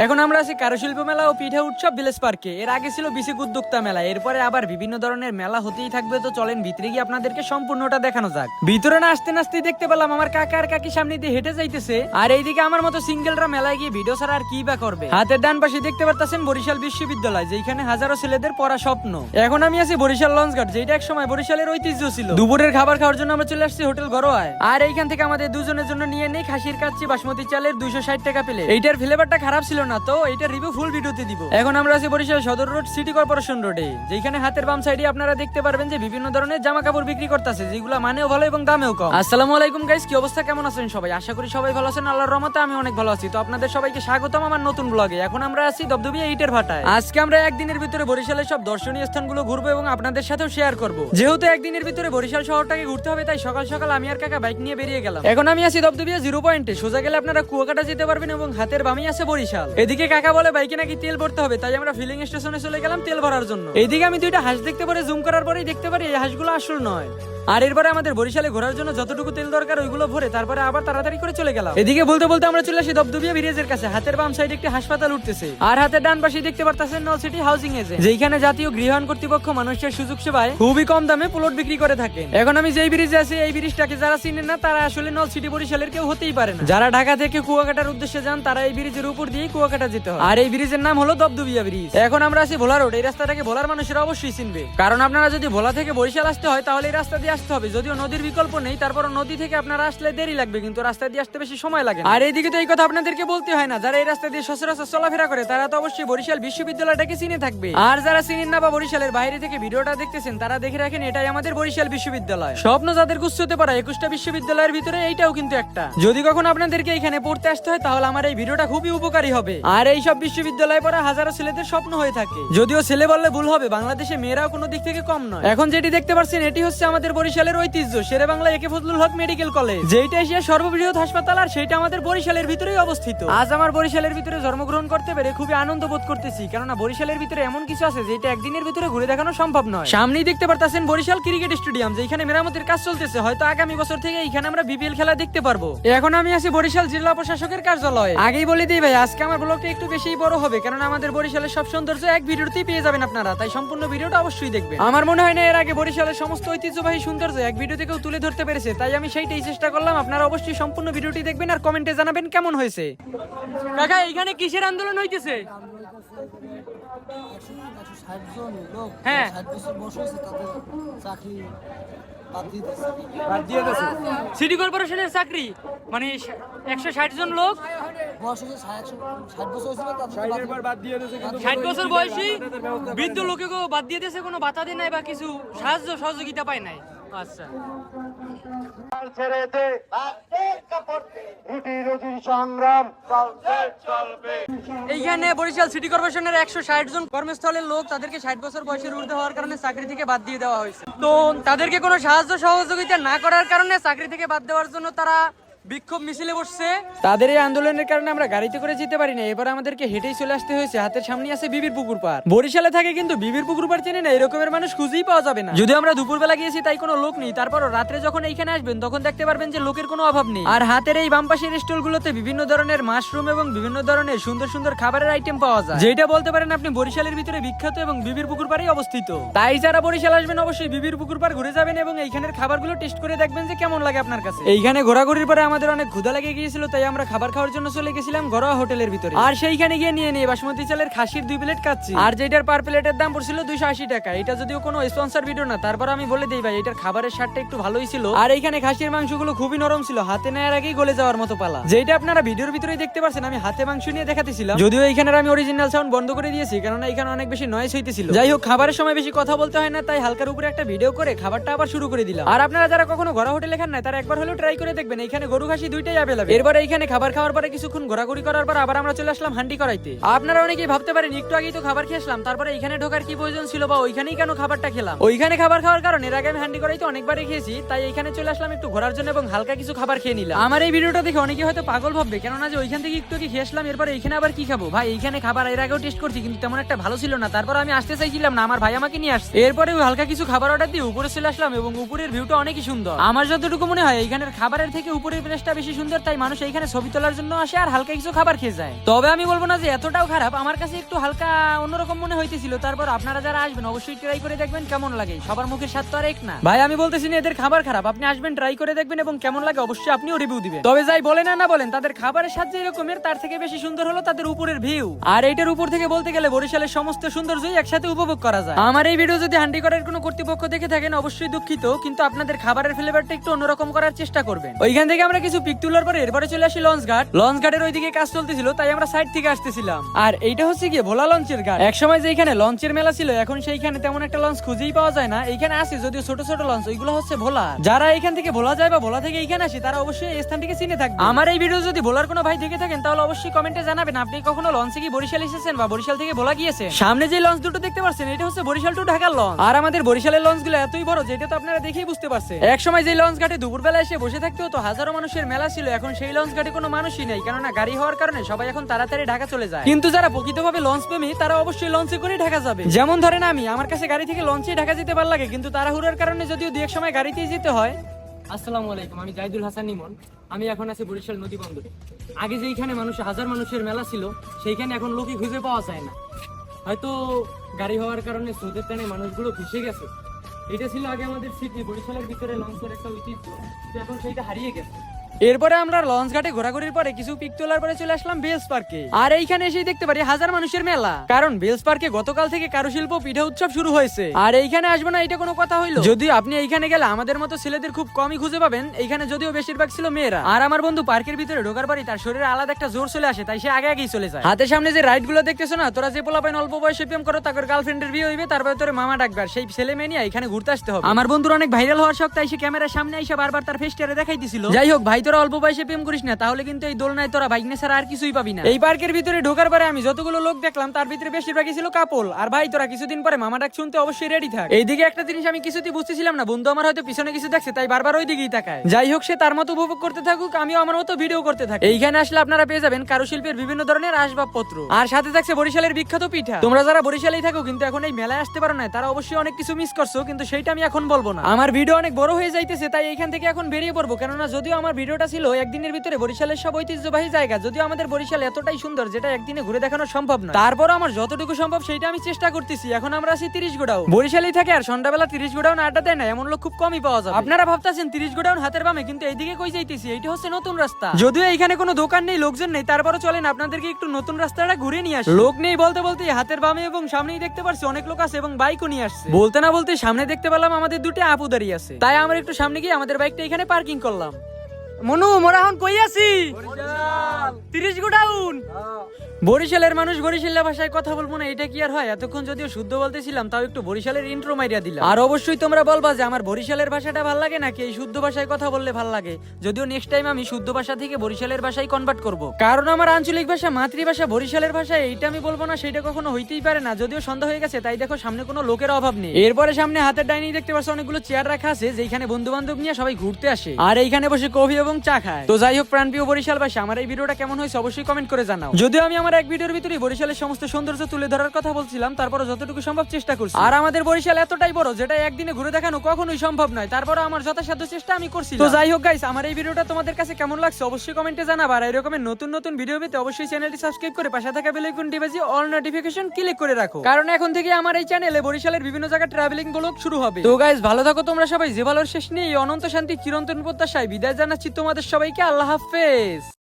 এখন আমরা আছি কারুশিল্প মেলা ও পিঠা উৎসব ভিলেজ পার্কে। এর আগে ছিল বিসিক উদ্যোক্তা মেলা, এরপরে আবার বিভিন্ন ধরনের মেলা হতেই থাকবে। তো চলেন ভিতরে গিয়ে আপনাদেরকে সম্পূর্ণটা দেখানো যাক। ভিতরে না আসতে নাচতেই দেখতে পেলাম আমার কাকা আর কাকি সামনে দিয়ে হেঁটে যাইতেছে, আর এইদিকে আমার মতো সিঙ্গেলরা মেলায় গিয়ে ভিডিও ছাড়া আর কি বা করবে। হাতের ডান পাশে দেখতে পারতেছেন বরিশাল বিশ্ববিদ্যালয়, যেখানে হাজারো ছেলেদের পড়া স্বপ্ন। এখন আমি আছি বরিশাল লঞ্চঘাট, যেটা এক সময় বরিশালের ঐতিহ্য ছিল। দুপুরের খাবার খাওয়ার জন্য আমরা চলে আসছি হোটেল গরোয়ায়, আর এইখান থেকে আমাদের দুজনের জন্য নিয়ে নেই খাসির কাচ্চি বাসমতি চালের 260 টাকা প্লেট। এইটার ফ্লেভারটা খারাপ ছিল না, তো এইটার রিভিউ ফুল ভিডিওতে দিব। এখন আমরা আছি বরিশাল সদর রোড সিটি কর্পোরেশন রোডে, যেখানে হাতের বাম সাইডে আপনারা দেখতে পারবেন যে বিভিন্ন ধরনের জামা কাপড় বিক্রি করতেছে, যেগুলো মানেও ভালো এবং দামেও কম। আসসালামু আলাইকুম গাইস, কি অবস্থা, কেমন আছেন সবাই? আশা করি সবাই ভালো আছেন, আল্লাহর রহমতে আমি অনেক ভালো আছি। তো আপনাদের সবাইকে স্বাগতম আমার নতুন ব্লগে। এখন আমরা আছি দবদবিয়া ইটের ভাটায়। আজকে আমরা একদিনের ভিতরে বরিশালের সব দর্শনীয় স্থানগুলো ঘুরবো এবং আপনাদের সাথেও শেয়ার করব। যেহেতু একদিনের ভিতরে বরিশাল শহরটাকে ঘুরতে হবে, তাই সকাল সকাল আমি আর কাকা বাইক নিয়ে বেরিয়ে গেলাম। এখন আমি আছি দবদবিয়া 0 পয়েন্টে। সোজা গেলে আপনারা কুয়াকাটা যেতে পারবেন এবং হাতের বামই আছে বরিশাল। এদিকে কাকা বলে বাইকে নাকি তেল ভরতে হবে, তাই আমরা ফিলিং স্টেশনে চলে গেলাম তেল ভরার জন্য। এইদিকে আমি দুইটা হাঁস দেখতে পারে জুম করার পরেই দেখতে পারি এই হাঁসগুলো আসল নয়। আর এরপরে আমাদের বরিশালে ঘোরার জন্য যতটুকু তেল দরকার ওইগুলো ভরে তারপরে আবার তাড়াতাড়ি করে চলে গেলাম। এদিকে বলতে বলতে আমরা চলে আসি দবদবিয়া ব্রিজের কাছে। হাতের বাম সাইডে একটি হাসপাতাল উঠতেছে, আর হাতের ডান পাশে দেখতে পারতেছেন নল সিটি হাউজিং এজেন্ট, যেখানে জাতীয় গৃহায়ণ কর্তৃপক্ষ মানুষের সুযোগ সেবায় খুবই কম দামে প্লট বিক্রি করে থাকেন। এখন আমি যেই ব্রিজে আছি, এই ব্রিজটাকে যারা চিনেন না তারা আসলে নল সিটি বরিশালের কেউ হতেই পারে না। যারা ঢাকা থেকে কুয়াকাটার উদ্দেশ্যে যান তারা এই ব্রিজের উপর দিয়ে কুয়াকাটা যেতে হয়, আর এই ব্রিজের নাম হলো দবদবিয়া ব্রিজ। এখন আমরা আছি ভোলা রোড। এই রাস্তাটাকে ভোলার মানুষেরা অবশ্যই চিনবে, কারণ আপনারা যদি ভোলা থেকে বরিশাল আসতে হয় তাহলে এই রাস্তা দিয়ে আসতে হবে। যদিও নদীর বিকল্প নেই, তারপর নদী থেকে আপনারা আসলে দেরি লাগবে, কিন্তু রাস্তা দিয়ে আসতে বেশি সময় লাগে। আর এইদিকে তো এই কথা আপনাদেরকে বলতে হয় না, যারা এই রাস্তা দিয়ে সচরাচর চলাফেরা করে তারা তো অবশ্যই বরিশাল বিশ্ববিদ্যালয়টাকে চিনে থাকবে। আর যারা চিনেন না বা বরিশালের বাইরে থেকে ভিডিওটা দেখতেছেন তারা দেখে রাখেন, এটাই আমাদের বরিশাল বিশ্ববিদ্যালয়। স্বপ্ন যাদের গুছতে পারা 21টা বিশ্ববিদ্যালয়ের ভিতরে এইটাও কিন্তু একটা। যদি কখন আপনাদেরকে এখানে পড়তে আসতে হয় তাহলে আমার এই ভিডিওটা খুবই উপকারী হবে। আর এই সব বিশ্ববিদ্যালয়ে পড়া হাজারো ছেলেদের স্বপ্ন হয়ে থাকে, যদিও ছেলে বললে ভুল হবে, বাংলাদেশে মেয়েরাও কোনো দিক থেকে কম নয়। এখন যেটি দেখতে পাচ্ছেন এটি হচ্ছে আমাদের বরিশালের ঐতিহ্য শেরে বাংলা একে ফজলুল হক মেডিকেল কলেজ, যেটা এশিয়ার সর্ববৃহৎ হাসপাতাল, আর সেটা আমাদের বরিশালের ভিতরেই অবস্থিত। আজ আমার বরিশালের ভিতরে জন্মগ্রহণ করতে পেরে খুবই আনন্দ বোধ করতেছি, কেননা বরিশালের ভিতরে এমন কিছু আছে যেটা একদিনের ভিতরে ঘুরে দেখানো সম্ভব নয়। সামনেই দেখতে পারতেছেন বরিশাল ক্রিকেট স্টেডিয়াম, যেখানে মেরামতের কাজ চলতেছে। হয়তো আগামী বছর থেকে এখানে আমরা বিপিএল খেলা দেখতে পারবো। এখন আমি আছি বরিশাল জেলা প্রশাসকের কার্যালয়ে। আগেই বলে দিই ভাই, আজকে আমার ব্লগটা একটু বেশি বড় হবে, কারণ আমাদের বরিশালের সব সৌন্দর্য এক ভিডিওতেই পেয়ে যাবেন আপনারা, তাই সম্পূর্ণ ভিডিওটা অবশ্যই দেখবেন। আমার মনে হয় না এর আগে বরিশালের সমস্ত ঐতিহ্যবাহী সৌন্দর্য এক ভিডিওতে কেউ তুলে ধরতে পেরেছে, তাই আমি সেইটাই চেষ্টা করলাম। আপনারা অবশ্যই সম্পূর্ণ ভিডিওটি দেখবেন আর কমেন্টে জানাবেন কেমন হয়েছে। কাকা, এখানে কিসের আন্দোলন হইতেছে? হ্যাঁ, সিটি কর্পোরেশনের চাকরি মানে 160 জন লোক 60 বছর বয়সী বৃদ্ধ লোকেও বাদ দিয়ে দিয়েছে, কোনো বাধা দেয় নাই বা কিছু সাহায্য সহযোগিতা পায় নাই। আচ্ছা, এইখানে বরিশাল সিটি কর্পোরেশনের 160 জন কর্মস্থলের লোক, তাদেরকে 60 বছর বয়সের ঊর্ধ্বে হওয়ার কারণে চাকরি থেকে বাদ দিয়ে দেওয়া হয়েছে। তো তাদেরকে কোনো সাহায্য সহযোগিতা না করার কারণে চাকরি থেকে বাদ দেওয়ার জন্য তারা বিক্ষোভ মিছিলে বসছে। তাদের এই আন্দোলনের কারণে আমরা গাড়িতে করে যেতে পারি না, এবার আমাদেরকে হেঁটেই চলে আসতে হয়েছে। হাতের সামনে আছে বিবির পুকুর পার। বরিশালে থাকে কিন্তু বিবির পুকুর পার চেনে না এরকমের মানুষ খুঁজেই পাওয়া যাবে না। যদি আমরা দুপুরবেলা গিয়েছি তাই কোনো লোক নেই, তারপরও রাত্রে যখন এইখানে আসবেন তখন দেখতে পারবেন যে লোকের কোনো অভাব নেই। আর হাতের এই বাম পাশের স্টলগুলোতে বিভিন্ন ধরনের মাশরুম এবং বিভিন্ন ধরনের সুন্দর সুন্দর খাবারের আইটেম পাওয়া যায়, যেটা বলতে পারেন আপনি বরিশালের ভিতরে বিখ্যাত এবং বিবির পুকুর পাড়েই অবস্থিত। তাই যারা বরিশাল আসবেন অবশ্যই বিবির পুকুর পার ঘুরে যাবেন এবং এইখানের খাবারগুলো টেস্ট করে দেখবেন যে কেমন লাগে আপনার কাছে। এইখানে ঘোরাঘুরির পরে আমাদের অনেক ক্ষুধা লাগে গিয়েছিল, তাই আমরা খাবার খাওয়ার জন্য চলে গেছিলাম ঘরোয়া হোটেলের ভিতরে। আর সেইখানে গিয়ে নিয়ে নিয়ে বাসমতি চালের খাসির 2 প্লেট খাচ্ছি, আর যেটার পার প্লেটের দাম পড়ছিল 280 টাকা। এটা যদিও কোনো স্পন্সর ভিডিও না, তারপর আমি বলে দিই ভাই এটার খাবারের স্বাদটা একটু ভালোই ছিল। আর এইখানে খাসির মাংসগুলো খুবই নরম ছিল, হাতে নেওয়ার আগেই গলে যাওয়ার মতো পালা, যেটা আপনারা ভিডিওর ভিতরেই দেখতে পাচ্ছেন। আমি হাতে মাংস নিয়ে দেখাতেছিলাম, যদিও এইখানে আমি অরিজিনাল সাউন্ড বন্ধ করে দিয়েছি, কারণ এখানে অনেক বেশি নয়েজ হইতেছিল। যাই হোক, খাবারের সময় বেশি কথা বলতে হয় না, তাই হালকার উপরে একটা ভিডিও করে খাবারটা আবার শুরু করে দিলাম। আর আপনারা যারা কখনো ঘরোয়া হোটেলে খান না, তারা একবার হলেও ট্রাই করে দেখবেন। এইখানে গরু খাসি দুইটাই অ্যাভেলেবল। এরপর এইখানে খাবার খাওয়ার পরে কিছুক্ষণ ঘোরাঘুরি করার পর আবার আমরা চলে আসলাম হান্ডি করাইতে। আপনারা অনেকেই ভাবতে পারেন একটু আগেই তো খাবার খেয়েছিলাম, তারপরে এখানে ঢোকার কি প্রয়োজন ছিল বা ওইখানেই কেন খাবারটা খেলাম। ওইখানে খাবার খাওয়ার কারণে এর আগে আমি হান্ডি করাইতে অনেকবারই খেয়েছি, তাই এখানে চলে আসলাম একটু ঘোরার জন্য এবং হালকা কিছু খাবার খেয়ে নিলাম। আমার এই ভিডিওটা দেখে অনেকে হয়তো পাগল ভাববে, কেননা যে ওইখান থেকে একটু খেয়ে আসলাম, এরপর এইখানে আবার কি খাবো। ভাই এইখানে খাবার এর আগেও টেস্ট করছি, কিন্তু তেমন একটা ভালো ছিল না। তারপর আমি আসতে চাইছিলাম না, আমার ভাই আমাকে নিয়ে আসছে। এরপরে হালকা কিছু খাবার অর্ডার দিয়ে উপরে চলে আসলাম এবং উপরের ভিউটা অনেকই সুন্দর। আমার যতটুকু মনে হয় এইখানের খাবারের থেকে উপরের পরিবেশটা বেশি সুন্দর, তাই মানুষ এইখানে ছবি তোলার জন্য আসে আর হালকা কিছু খাবার খেয়ে যায়। তবে আমি বলবো না যে এতটাও খারাপ, আমার কাছে একটু হালকা অন্যরকম মনে হইতেছিল। তারপর আপনারা যারা আসবেন অবশ্যই ট্রাই করে দেখবেন কেমন লাগে, সবার মুখের স্বাদ তো আর এক না। ভাই আমি বলতেছি না এদের খাবার খারাপ, আপনি আসবেন ট্রাই করে দেখবেন এবং কেমন লাগে অবশ্যই আপনিও রিভিউ দিবেন। তবে যাই বলেন না বলেন, তাদের খাবারের স্বাদ যে এরকমের, তার থেকে বেশি সুন্দর হলো তাদের উপরের ভিউ। আর এইটার উপর থেকে বলতে গেলে বরিশালের সমস্ত সৌন্দর্যই একসাথে উপভোগ করা যায়। আমার এই ভিডিও যদি হান্ডি করার কোনো কর্তৃপক্ষ দেখে থাকেন অবশ্যই দুঃখিত, কিন্তু আপনাদের খাবারের ফ্লেভারটা একটু অন্যরকম করার চেষ্টা করবেন। ওইখান থেকে আমরা কিছু পিক তোলার পরে এরপরে চলে আসি লঞ্চ ঘাট। লঞ্চ ঘাটের ওইদিকে কাজ চলতেছিল, তাই আমরা সাইড থেকে আসতেছিলাম। আর এইটা হচ্ছে গিয়ে ভোলা লঞ্চের ঘাট। একসময় যেখানে লঞ্চের মেলা ছিল, এখন সেইখানে তেমন একটা লঞ্চ খুঁজেই পাওয়া যায় না। এইখানে আছে যদিও ছোট ছোট লঞ্চ, ওইগুলো হচ্ছে ভোলা। যারা এখান থেকে ভোলা যায় বা ভোলা থেকে এইখানে আসে তারা অবশ্যই এই স্থানটিকে চিনে থাকবে। আমার এই ভিডিও যদি ভোলার কোনো ভাই দেখে থাকেন তাহলে অবশ্যই কমেন্টে জানাবেন আপনি কখনো লঞ্চে কি বরিশাল এসেছেন বা বরিশাল থেকে ভোলা গিয়েছেন। সামনে যে লঞ্চ দুটো দেখতে পাচ্ছেন এটা হচ্ছে বরিশাল টু ঢাকার লঞ্চ। আর আমাদের বরিশালের লঞ্চগুলো এতই বড় যেটা তো আপনারা দেখেই বুঝতে পারছেন। এক সময় যে লঞ্চ ঘাটে দুপুরবেলা এসে বসে থাকতে হতো, হাজারো মানুষের মেলা ছিল, এখন সেই লঞ্চ ঘাটে কোনো মানুষই নেই, কেননা গাড়ি হওয়ার কারণে সবাই এখন তাড়াতাড়ি ঢাকা চলে যায়। কিন্তু যারা প্রকৃতভাবে লঞ্চ প্রেমী তারা অবশ্যই লঞ্চে করে ঢাকা যাবে। যেমন ধরেন আমি, আমার কাছে গাড়ি থেকে লঞ্চে ঢাকা যেতে ভালো লাগে, কিন্তু তাড়াহুড়ার কারণে যদিও দু এক সময় গাড়িতেই যেতে হয়। আসসালামু আলাইকুম, আমি জাহিদুল হাসান ইমন। আমি এখন আছি বরিশাল নদী বন্দরে। আগে যেইখানে মানুষ হাজার মানুষের মেলা ছিল সেইখানে এখন লোকই খুঁজে পাওয়া যায় না। হয়তো গাড়ি হওয়ার কারণে স্রোতের টানে মানুষগুলো ভেসে গেছে। এটা ছিল আগে আমাদের স্মৃতি, বরিশালের ভিতরে লঞ্চের একটা ঐতিহ্য, এখন সেইটা হারিয়ে গেছে। এরপরে আমরা লঞ্চ ঘাটে ঘোরাঘুরির পরে কিছু পিক তোলার পরে চলে আসলাম বেলস পার্কে। আর এইখানে এসেই দেখতে পারি হাজার মানুষের মেলা, কারণ বেলস পার্কে গতকাল থেকে কারুশিল্প পিঠা উৎসব শুরু হয়েছে। আর এইখানে আসবো না এটা কোনো কথা হইলো? যদি আপনি এইখানে গেলে আমাদের মতো ছেলেদের খুব কমই খুঁজে পাবেন, এইখানে যদিও বেশিরভাগ ছিল মেয়েরা। আর আমার বন্ধু পার্কের ভিতরে ঢোকার পরই তার শরীরে আলাদা একটা জোর চলে আসে, তাই সে আগে আগেই চলে যায়। হাতের সামনে যে রাইড গুলো দেখতেছো না, তোরা যে পোলাপাইন অল্প বয়সে প্রেম করো তাদের গার্লফ্রেন্ডের বিয়ে হইবে, তারপরে তোর মামা ডাকবার, সেই ছেলে মেয়ে নিয়ে এখানে ঘুরতে আসতে হবে। আমার বন্ধুর অনেক ভাইরাল হওয়ার শখ, তাই সে ক্যামেরার সামনে এসে বারবার তার ফেসটারে দেখাইতেছিল। যাই হোক ভাই, তোরা অল্প বয়সে প্রেম করিস না, তাহলে কিন্তু এই দোলনায় তোরা বাইকনে ছাড়া আর কিছুই পাবি না। এই পার্কের ভিতরে ঢোকার পরে আমি যতগুলো লোক দেখলাম তার ভিতরে বেশিরভাগই ছিল কাপল। আর ভাই তোরা কিছুদিন পরে মামা ডাক শুনতে অবশ্যই রেডি থাক। এইদিকে একটা জিনিস আমি কিছুতেই বুঝতেছিলাম না, বন্ধু আমার হয়তো পিছনে কিছু দেখছে তাই বারবার ওই দিকেই তাকায়। যাই হোক, সে তার মতো উপভোগ করতে থাকুক, আমিও আমার মতো ভিডিও করতে থাকি। এইখানে আসলে আপনারা পেয়ে যাবেন কারুশিল্পের বিভিন্ন ধরনের আসবাবপত্র, আর সাথে থাকছে বরিশালের বিখ্যাত পিঠা। তোমরা যারা বরিশালেই থাকো কিন্তু এখন এই মেলায় আসতে পারো না, তারা অবশ্যই অনেক কিছু মিস করছো, কিন্তু সেইটা আমি এখন বলবো না। আমার ভিডিও অনেক বড় হয়ে যাইতেছে, তাই এইখান থেকে এখন বেরিয়ে পড়বো, কেননা যদিও আমার ভিডিওটা ছিল একদিনের ভিতরে বরিশালের সব ঐতিহ্যবাহী জায়গা, যদিও আমাদের বরিশাল এতটাই সুন্দর যেটা একদিনে ঘুরে দেখানো সম্ভব না, তারপরও আমার যতটুকু সম্ভব সেইটা আমি চেষ্টা করতেছি। এখন আমরা আছি 30 গোডাউন। বরিশালেই থাকে আর সন্ধ্যাবেলা 30 গোডাউন আড্ডা দেয় না এমন লোক খুব কমই পাওয়া যায়। আপনারা ভাবতেছেন 30 গোডাউন হাতের বামে, কিন্তু এইদিকে কই যাইতেছি, এইটা হচ্ছে নতুন রাস্তা। যদিও এখানে কোনো দোকান নেই, লোকজন নেই, তারপরও চলেন আপনাদেরকে একটু নতুন রাস্তাটা ঘুরে নিয়ে আসি। লোক নেই বলতে বলতে হাতের বামে এবং সামনেই দেখতে পারছি অনেক লোক আছে এবং বাইকও নিয়ে আসছে। বলতে না বলতে সামনে দেখতে পেলাম আমাদের দুটো আপু দাঁড়িয়ে আছে, তাই আমরা একটু সামনে গিয়ে আমাদের বাইকটা এখানে পার্কিং করলাম। মনু, মোরা এখন কই আছি? 30 গোডাউন। বরিশালের মানুষ বরিশালের ভাষায় কথা বলবো না, এটা কি আর হয়? এতক্ষণ যদিও শুদ্ধ বলতেছিলাম, তাও একটু বরিশালের ইন্ট্রো মাইরিয়া দিলাম। আর অবশ্যই তোমরা বলবা যে আমার বরিশালের ভাষাটা ভাল লাগে নাকি এই শুদ্ধ ভাষায় কথা বললে ভাল লাগে। যদিও নেক্সট টাইম আমি শুদ্ধ ভাষা থেকে বরিশালের ভাষায় কনভার্ট করব, কারণ আমার আঞ্চলিক ভাষা মাতৃভাষা বরিশালের ভাষা, এইটা আমি বলবো না সেটা কখনো হইতেই পারে না। যদিও সন্ধ্যা হয়ে গেছে, তাই দেখো সামনে কোনো লোকের অভাব নেই। এরপরে সামনে হাতের ডাইনি দেখতে পাচ্ছ অনেকগুলো চেয়ার রাখা আছে, যেখানে বন্ধু বান্ধব নিয়ে সবাই ঘুরতে আসে আর এইখানে বসে কফি এবং চা খায়। তো যাই হোক প্রাণপ্রিয় বরিশালবাসী, আমার এই ভিডিওটা কেমন হয়েছে অবশ্যই কমেন্ট করে জানাও। যদিও আমি আমার এক ভিডিওর ভিতরে বরিশালের সমস্ত সৌন্দর্য তুলে ধরার কথা বলছিলাম, তারপরে যতটুকু সম্ভব চেষ্টা করছি। আর আমাদের বরিশাল এতটাই বড় যেটা একদিনে ঘুরে দেখানো কখনোই সম্ভব নয়, তারপরে আমার যথাসাধ্য চেষ্টা আমি করছি। তো যাই হোক গাইস, আমার এই ভিডিওটা তোমাদের কাছে কেমন লাগছে অবশ্যই কমেন্টে জানাবা। আর এরকমের নতুন নতুন ভিডিও পেতে অবশ্যই চ্যানেলটি সাবস্ক্রাইব করে পাশে থাকা বেল আইকনটি বাজিয়ে অল নোটিফিকেশন ক্লিক করে রাখো, কারণ এখন থেকে আমার এই চ্যানেলে বরিশালের বিভিন্ন জায়গায় ট্রাভেলিং ব্লগ শুরু হবে। তো গাইস, ভালো থাকো তোমরা সবাই, যে ভালোর শেষ নেই, অনন্ত শান্তি চিরন্তন প্রত্যাশায় বিদায় জানাচ্ছি তোমাদের সবাইকে। আল্লাহ হাফেজ।